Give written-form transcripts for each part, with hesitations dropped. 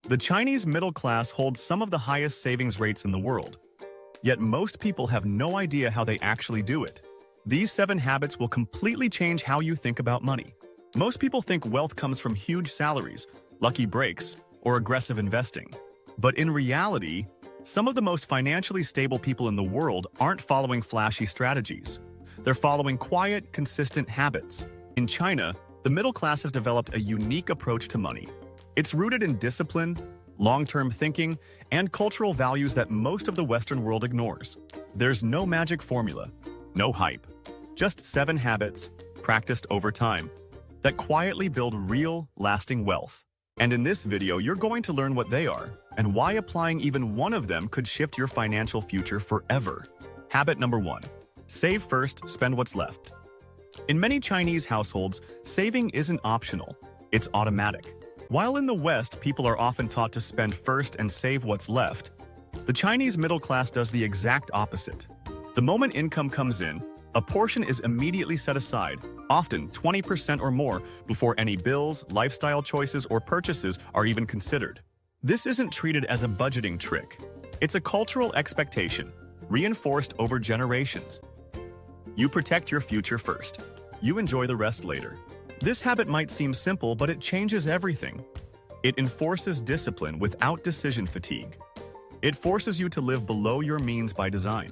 The Chinese middle class holds some of the highest savings rates in the world. Yet most people have no idea how they actually do it. These 7 habits will completely change how you think about money. Most people think wealth comes from huge salaries, lucky breaks, or aggressive investing. But in reality, some of the most financially stable people in the world aren't following flashy strategies. They're following quiet, consistent habits. In China, the middle class has developed a unique approach to money. It's rooted in discipline, long-term thinking, and cultural values that most of the Western world ignores. There's no magic formula, no hype, just 7 habits practiced over time that quietly build real, lasting wealth. And in this video, you're going to learn what they are and why applying even one of them could shift your financial future forever. Habit number 1. Save first, spend what's left. In many Chinese households, saving isn't optional, it's automatic. While in the West, people are often taught to spend first and save what's left, the Chinese middle class does the exact opposite. The moment income comes in, a portion is immediately set aside, often 20% or more, before any bills, lifestyle choices, or purchases are even considered. This isn't treated as a budgeting trick. It's a cultural expectation, reinforced over generations. You protect your future first. You enjoy the rest later. This habit might seem simple, but it changes everything. It enforces discipline without decision fatigue. It forces you to live below your means by design.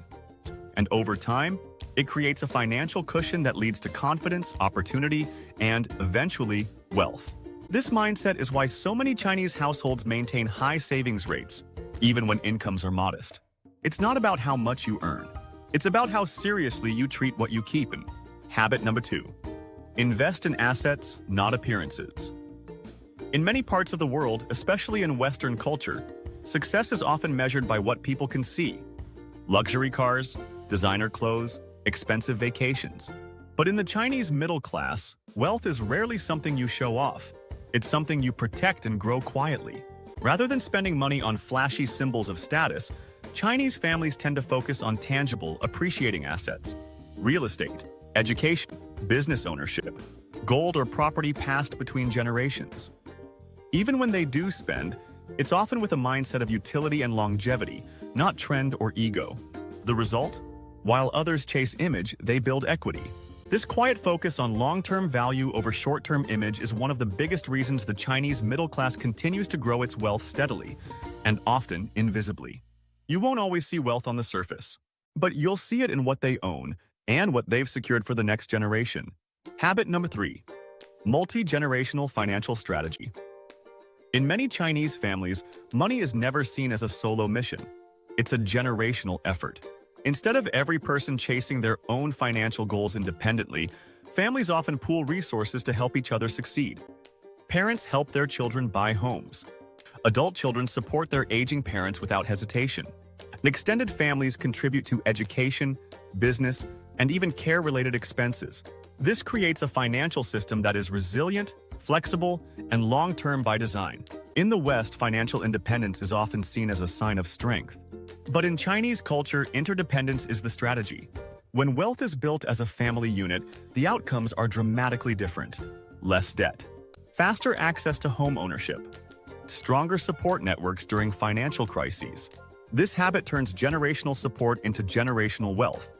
And over time, it creates a financial cushion that leads to confidence, opportunity, and, eventually, wealth. This mindset is why so many Chinese households maintain high savings rates, even when incomes are modest. It's not about how much you earn. It's about how seriously you treat what you keep. And habit number 2. Invest in assets, not appearances. In many parts of the world, especially in Western culture, success is often measured by what people can see. Luxury cars, designer clothes, expensive vacations. But in the Chinese middle class, wealth is rarely something you show off. It's something you protect and grow quietly. Rather than spending money on flashy symbols of status, Chinese families tend to focus on tangible, appreciating assets. Real estate, education, business ownership, gold or property passed between generations. Even when they do spend, it's often with a mindset of utility and longevity, not trend or ego. The result? While others chase image, they build equity. This quiet focus on long-term value over short-term image is one of the biggest reasons the Chinese middle class continues to grow its wealth steadily, and often invisibly. You won't always see wealth on the surface, but you'll see it in what they own and what they've secured for the next generation. Habit number 3. Multi-generational financial strategy. In many Chinese families, money is never seen as a solo mission. It's a generational effort. Instead of every person chasing their own financial goals independently, families often pool resources to help each other succeed. Parents help their children buy homes. Adult children support their aging parents without hesitation. And extended families contribute to education, business, and even care-related expenses. This creates a financial system that is resilient, flexible, and long-term by design. In the West, financial independence is often seen as a sign of strength. But in Chinese culture, interdependence is the strategy. When wealth is built as a family unit, the outcomes are dramatically different. Less debt, faster access to home ownership, stronger support networks during financial crises. This habit turns generational support into generational wealth.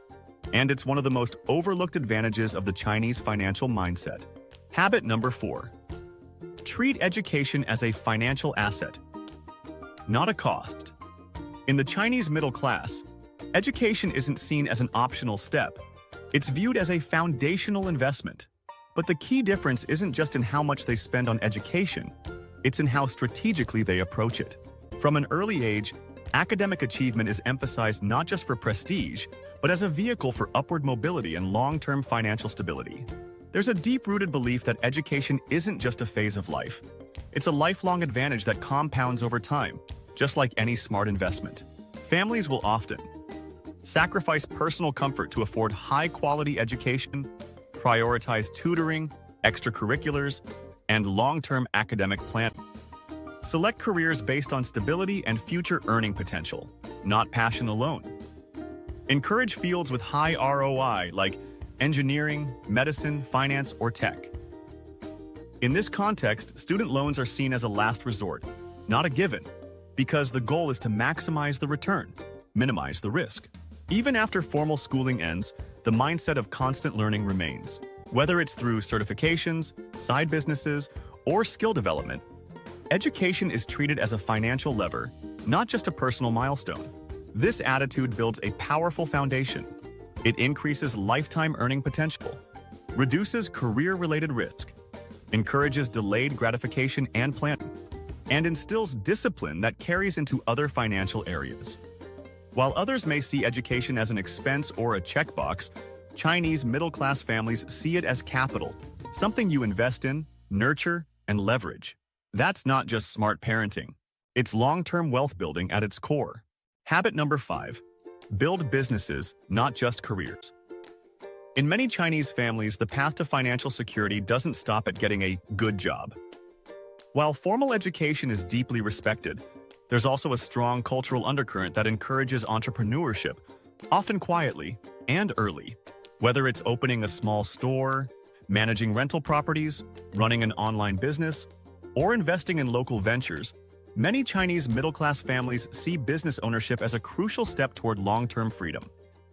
And it's one of the most overlooked advantages of the Chinese financial mindset. Habit number 4. Treat education as a financial asset, not a cost. In the Chinese middle class, education isn't seen as an optional step. It's viewed as a foundational investment. But the key difference isn't just in how much they spend on education, it's in how strategically they approach it. From an early age, academic achievement is emphasized not just for prestige, but as a vehicle for upward mobility and long-term financial stability. There's a deep-rooted belief that education isn't just a phase of life. It's a lifelong advantage that compounds over time, just like any smart investment. Families will often sacrifice personal comfort to afford high-quality education, prioritize tutoring, extracurriculars, and long-term academic planning. Select careers based on stability and future earning potential, not passion alone. Encourage fields with high ROI like engineering, medicine, finance, or tech. In this context, student loans are seen as a last resort, not a given, because the goal is to maximize the return, minimize the risk. Even after formal schooling ends, the mindset of constant learning remains. Whether it's through certifications, side businesses, or skill development, education is treated as a financial lever, not just a personal milestone. This attitude builds a powerful foundation. It increases lifetime earning potential, reduces career-related risk, encourages delayed gratification and planning, and instills discipline that carries into other financial areas. While others may see education as an expense or a checkbox, Chinese middle-class families see it as capital, something you invest in, nurture, and leverage. That's not just smart parenting. It's long-term wealth building at its core. Habit number 5. Build businesses, not just careers. In many Chinese families, the path to financial security doesn't stop at getting a good job. While formal education is deeply respected, there's also a strong cultural undercurrent that encourages entrepreneurship, often quietly and early. Whether it's opening a small store, managing rental properties, running an online business, or investing in local ventures, many Chinese middle-class families see business ownership as a crucial step toward long-term freedom.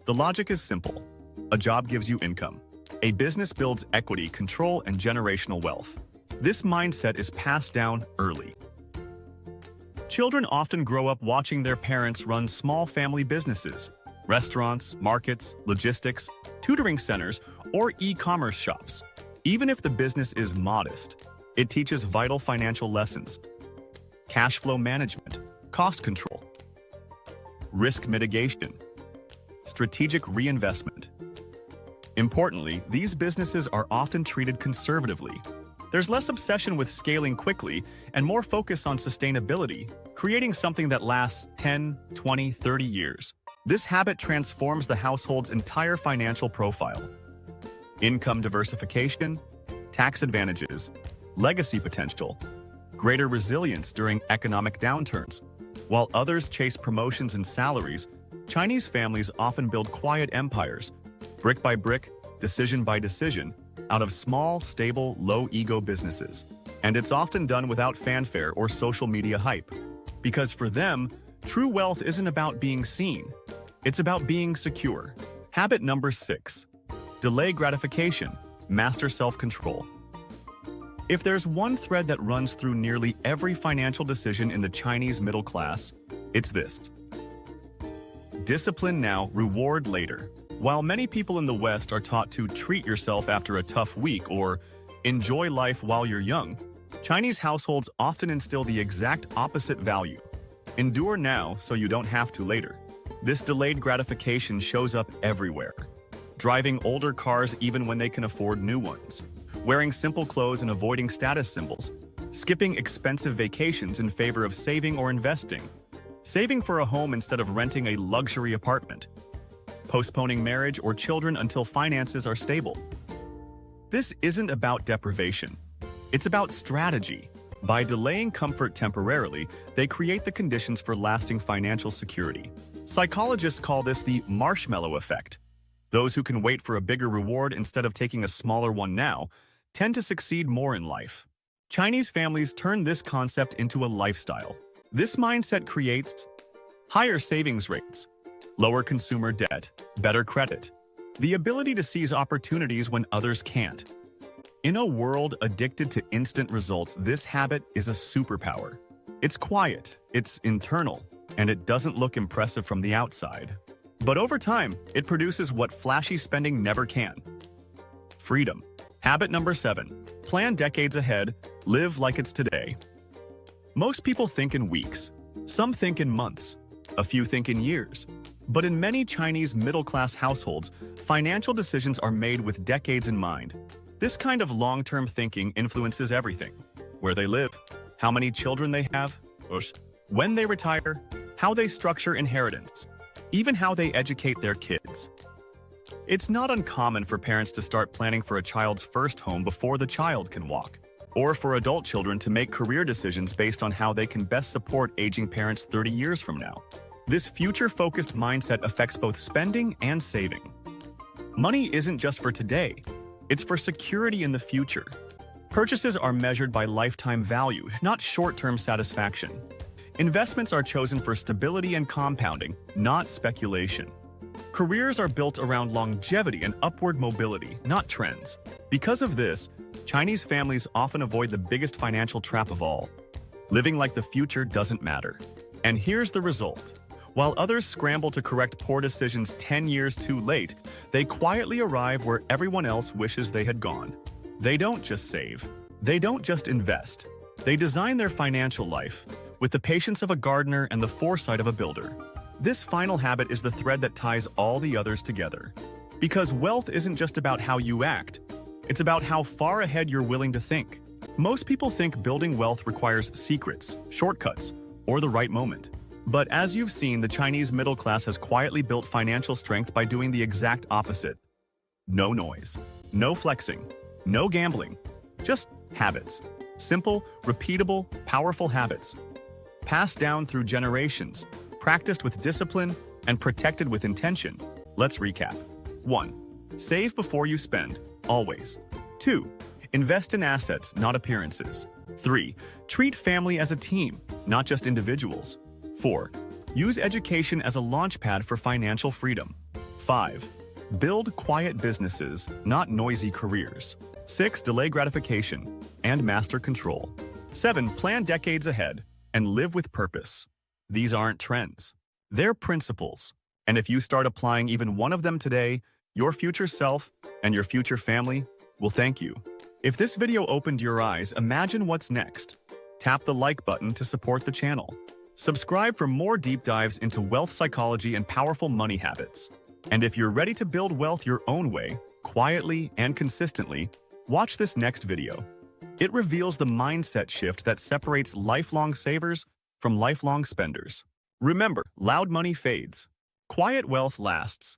The logic is simple. A job gives you income. A business builds equity, control, and generational wealth. This mindset is passed down early. Children often grow up watching their parents run small family businesses, restaurants, markets, logistics, tutoring centers, or e-commerce shops. Even if the business is modest, it teaches vital financial lessons: cash flow management, cost control, risk mitigation, strategic reinvestment. Importantly, these businesses are often treated conservatively. There's less obsession with scaling quickly and more focus on sustainability, creating something that lasts 10, 20, 30 years. This habit transforms the household's entire financial profile. Income diversification, tax advantages, legacy potential, greater resilience during economic downturns. While others chase promotions and salaries, Chinese families often build quiet empires, brick by brick, decision by decision, out of small, stable, low-ego businesses. And it's often done without fanfare or social media hype. Because for them, true wealth isn't about being seen. It's about being secure. Habit number 6. Delay gratification, master self-control. If there's one thread that runs through nearly every financial decision in the Chinese middle class, it's this: discipline now, reward later. While many people in the West are taught to treat yourself after a tough week or enjoy life while you're young, Chinese households often instill the exact opposite value: endure now so you don't have to later. This delayed gratification shows up everywhere. Driving older cars even when they can afford new ones, wearing simple clothes and avoiding status symbols, skipping expensive vacations in favor of saving or investing, saving for a home instead of renting a luxury apartment, postponing marriage or children until finances are stable. This isn't about deprivation. It's about strategy. By delaying comfort temporarily, they create the conditions for lasting financial security. Psychologists call this the marshmallow effect. Those who can wait for a bigger reward instead of taking a smaller one now tend to succeed more in life. Chinese families turn this concept into a lifestyle. This mindset creates higher savings rates, lower consumer debt, better credit, the ability to seize opportunities when others can't. In a world addicted to instant results, this habit is a superpower. It's quiet, it's internal, and it doesn't look impressive from the outside. But over time, it produces what flashy spending never can: freedom. Habit number 7. Plan decades ahead, live like it's today. Most people think in weeks. Some think in months. A few think in years. But in many Chinese middle-class households, financial decisions are made with decades in mind. This kind of long-term thinking influences everything: where they live, how many children they have, when they retire, how they structure inheritance, even how they educate their kids. It's not uncommon for parents to start planning for a child's first home before the child can walk, or for adult children to make career decisions based on how they can best support aging parents 30 years from now. This future-focused mindset affects both spending and saving. Money isn't just for today, it's for security in the future. Purchases are measured by lifetime value, not short-term satisfaction. Investments are chosen for stability and compounding, not speculation. Careers are built around longevity and upward mobility, not trends. Because of this, Chinese families often avoid the biggest financial trap of all. Living like the future doesn't matter. And here's the result. While others scramble to correct poor decisions 10 years too late, they quietly arrive where everyone else wishes they had gone. They don't just save. They don't just invest. They design their financial life with the patience of a gardener and the foresight of a builder. This final habit is the thread that ties all the others together. Because wealth isn't just about how you act, it's about how far ahead you're willing to think. Most people think building wealth requires secrets, shortcuts, or the right moment. But as you've seen, the Chinese middle class has quietly built financial strength by doing the exact opposite. No noise, no flexing, no gambling, just habits. Simple, repeatable, powerful habits. Passed down through generations, practiced with discipline, and protected with intention. Let's recap. 1. Save before you spend, always. 2. Invest in assets, not appearances. 3. Treat family as a team, not just individuals. 4. Use education as a launchpad for financial freedom. 5. Build quiet businesses, not noisy careers. 6. Delay gratification and master control. 7. Plan decades ahead and live with purpose. These aren't trends. They're principles. And if you start applying even one of them today, your future self and your future family will thank you. If this video opened your eyes, imagine what's next. Tap the like button to support the channel. Subscribe for more deep dives into wealth psychology and powerful money habits. And if you're ready to build wealth your own way, quietly and consistently, watch this next video. It reveals the mindset shift that separates lifelong savers from lifelong spenders. Remember, loud money fades. Quiet wealth lasts.